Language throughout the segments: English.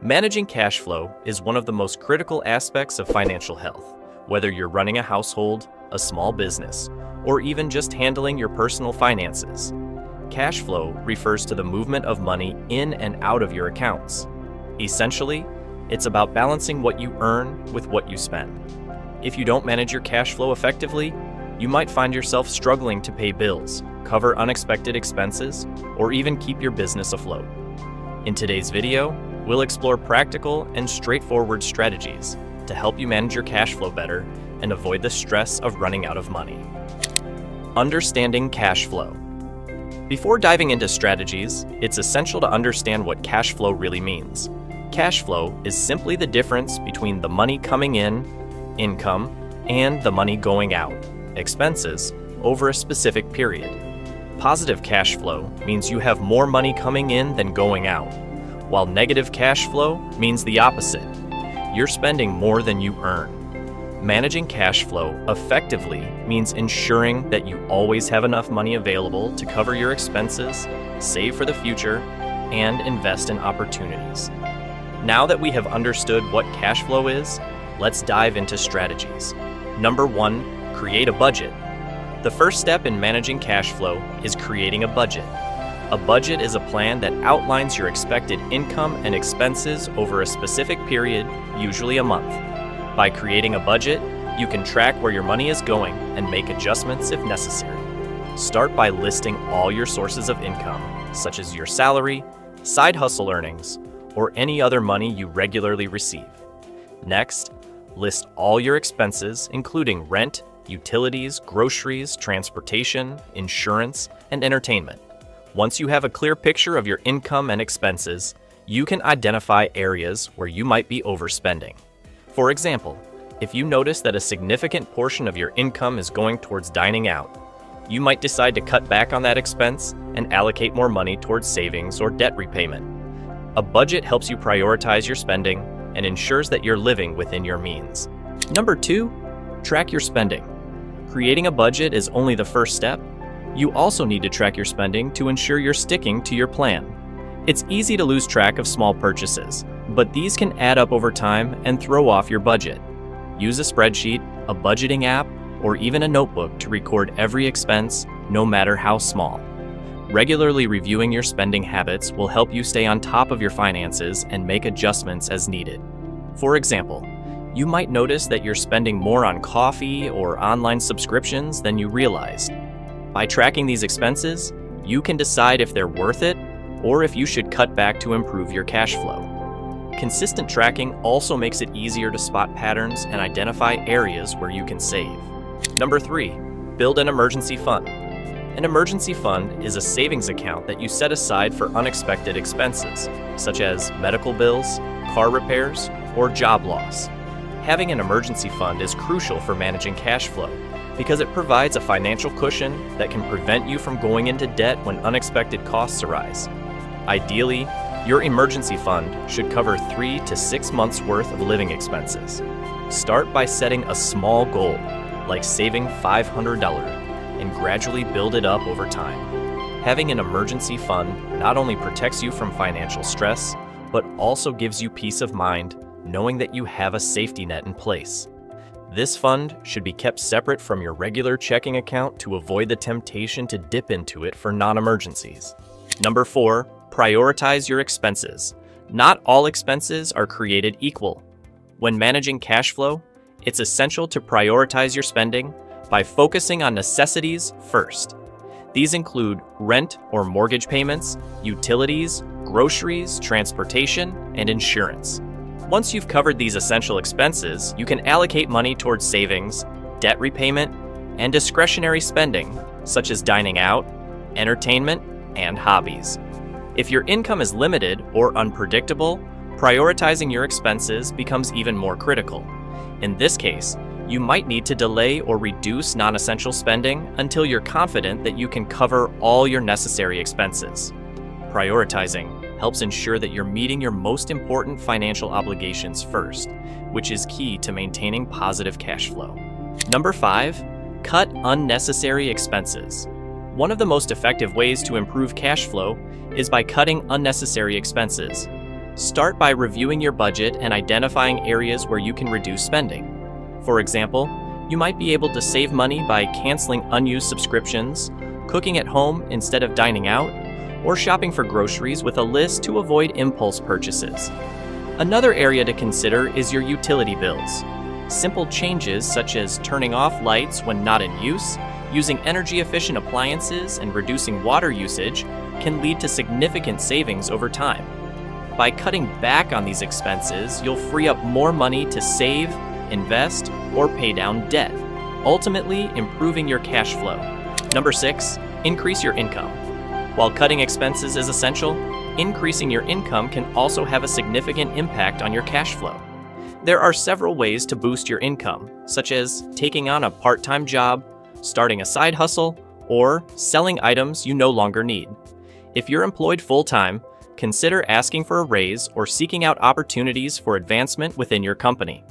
Managing cash flow is one of the most critical aspects of financial health, whether you're running a household, a small business, or even just handling your personal finances. Cash flow refers to the movement of money in and out of your accounts. Essentially, it's about balancing what you earn with what you spend. If you don't manage your cash flow effectively, you might find yourself struggling to pay bills, cover unexpected expenses, or even keep your business afloat. In today's video, we'll explore practical and straightforward strategies to help you manage your cash flow better and avoid the stress of running out of money. Understanding cash flow. Before diving into strategies, it's essential to understand what cash flow really means. Cash flow is simply the difference between the money coming in, income, and the money going out, expenses, over a specific period. Positive cash flow means you have more money coming in than going out, while negative cash flow means the opposite. You're spending more than you earn. Managing cash flow effectively means ensuring that you always have enough money available to cover your expenses, save for the future, and invest in opportunities. Now that we have understood what cash flow is, let's dive into strategies. Number 1, create a budget. The first step in managing cash flow is creating a budget. A budget is a plan that outlines your expected income and expenses over a specific period, usually a month. By creating a budget, you can track where your money is going and make adjustments if necessary. Start by listing all your sources of income, such as your salary, side hustle earnings, or any other money you regularly receive. Next, list all your expenses, including rent, utilities, groceries, transportation, insurance, and entertainment. Once you have a clear picture of your income and expenses, you can identify areas where you might be overspending. For example, if you notice that a significant portion of your income is going towards dining out, you might decide to cut back on that expense and allocate more money towards savings or debt repayment. A budget helps you prioritize your spending and ensures that you're living within your means. Number 2, track your spending. Creating a budget is only the first step. You also need to track your spending to ensure you're sticking to your plan. It's easy to lose track of small purchases, but these can add up over time and throw off your budget. Use a spreadsheet, a budgeting app, or even a notebook to record every expense, no matter how small. Regularly reviewing your spending habits will help you stay on top of your finances and make adjustments as needed. For example, you might notice that you're spending more on coffee or online subscriptions than you realized. By tracking these expenses, you can decide if they're worth it or if you should cut back to improve your cash flow. Consistent tracking also makes it easier to spot patterns and identify areas where you can save. Number 3, build an emergency fund. An emergency fund is a savings account that you set aside for unexpected expenses, such as medical bills, car repairs, or job loss. Having an emergency fund is crucial for managing cash flow because it provides a financial cushion that can prevent you from going into debt when unexpected costs arise. Ideally, your emergency fund should cover 3 to 6 months' worth of living expenses. Start by setting a small goal, like saving $500, and gradually build it up over time. Having an emergency fund not only protects you from financial stress, but also gives you peace of mind knowing that you have a safety net in place. This fund should be kept separate from your regular checking account to avoid the temptation to dip into it for non-emergencies. Number 4, prioritize your expenses. Not all expenses are created equal. When managing cash flow, it's essential to prioritize your spending by focusing on necessities first. These include rent or mortgage payments, utilities, groceries, transportation, and insurance. Once you've covered these essential expenses, you can allocate money towards savings, debt repayment, and discretionary spending, such as dining out, entertainment, and hobbies. If your income is limited or unpredictable, prioritizing your expenses becomes even more critical. In this case, you might need to delay or reduce non-essential spending until you're confident that you can cover all your necessary expenses. Prioritizing helps ensure that you're meeting your most important financial obligations first, which is key to maintaining positive cash flow. Number 5, cut unnecessary expenses. One of the most effective ways to improve cash flow is by cutting unnecessary expenses. Start by reviewing your budget and identifying areas where you can reduce spending. For example, you might be able to save money by canceling unused subscriptions, cooking at home instead of dining out, or shopping for groceries with a list to avoid impulse purchases. Another area to consider is your utility bills. Simple changes such as turning off lights when not in use, using energy-efficient appliances, and reducing water usage can lead to significant savings over time. By cutting back on these expenses, you'll free up more money to save, invest, or pay down debt, ultimately improving your cash flow. Number 6, increase your income. While cutting expenses is essential, increasing your income can also have a significant impact on your cash flow. There are several ways to boost your income, such as taking on a part-time job, starting a side hustle, or selling items you no longer need. If you're employed full-time, consider asking for a raise or seeking out opportunities for advancement within your company.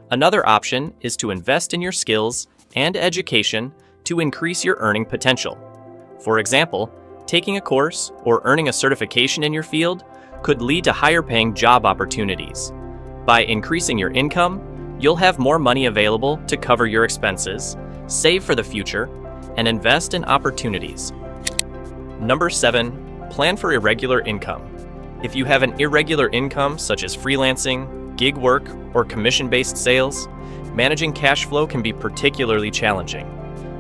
Another option is to invest in your skills and education to increase your earning potential. For example, taking a course or earning a certification in your field could lead to higher-paying job opportunities. By increasing your income, you'll have more money available to cover your expenses, save for the future, and invest in opportunities. Number 7, plan for irregular income. If you have an irregular income such as freelancing, gig work, or commission-based sales, managing cash flow can be particularly challenging.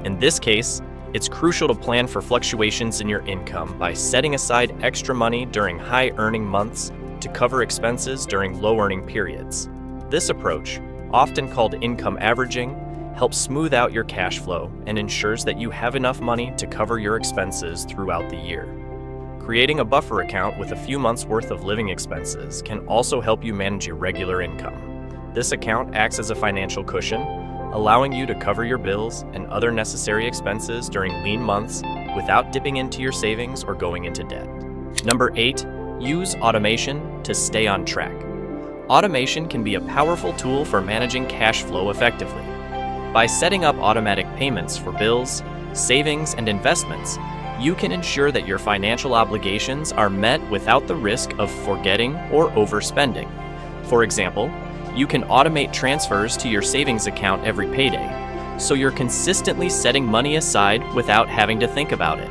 In this case, it's crucial to plan for fluctuations in your income by setting aside extra money during high-earning months to cover expenses during low-earning periods. This approach, often called income averaging, helps smooth out your cash flow and ensures that you have enough money to cover your expenses throughout the year. Creating a buffer account with a few months' worth of living expenses can also help you manage your regular income. This account acts as a financial cushion, allowing you to cover your bills and other necessary expenses during lean months without dipping into your savings or going into debt. Number 8, use automation to stay on track. Automation can be a powerful tool for managing cash flow effectively. By setting up automatic payments for bills, savings, and investments, you can ensure that your financial obligations are met without the risk of forgetting or overspending. For example, you can automate transfers to your savings account every payday, so you're consistently setting money aside without having to think about it.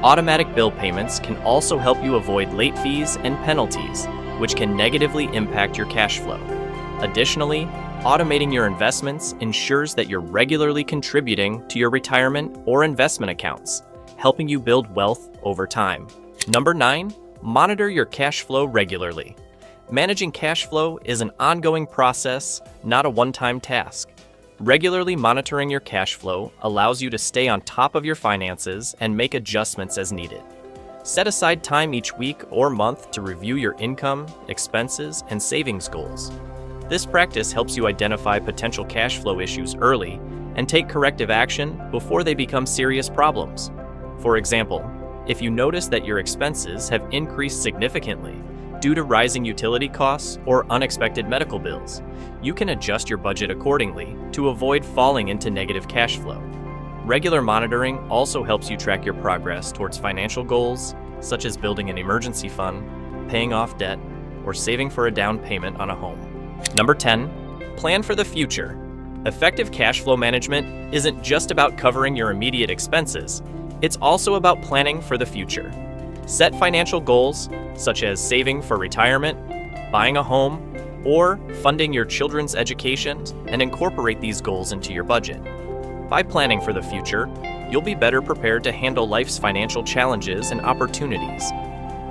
Automatic bill payments can also help you avoid late fees and penalties, which can negatively impact your cash flow. Additionally, automating your investments ensures that you're regularly contributing to your retirement or investment accounts, helping you build wealth over time. Number 9, monitor your cash flow regularly. Managing cash flow is an ongoing process, not a one-time task. Regularly monitoring your cash flow allows you to stay on top of your finances and make adjustments as needed. Set aside time each week or month to review your income, expenses, and savings goals. This practice helps you identify potential cash flow issues early and take corrective action before they become serious problems. For example, if you notice that your expenses have increased significantly due to rising utility costs or unexpected medical bills, you can adjust your budget accordingly to avoid falling into negative cash flow. Regular monitoring also helps you track your progress towards financial goals, such as building an emergency fund, paying off debt, or saving for a down payment on a home. Number 10, plan for the future. Effective cash flow management isn't just about covering your immediate expenses. It's also about planning for the future. Set financial goals, such as saving for retirement, buying a home, or funding your children's education, and incorporate these goals into your budget. By planning for the future, you'll be better prepared to handle life's financial challenges and opportunities.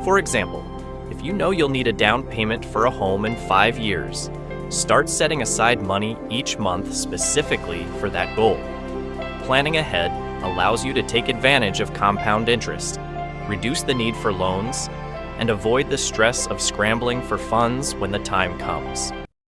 For example, if you know you'll need a down payment for a home in 5 years, start setting aside money each month specifically for that goal. Planning ahead allows you to take advantage of compound interest, reduce the need for loans, and avoid the stress of scrambling for funds when the time comes.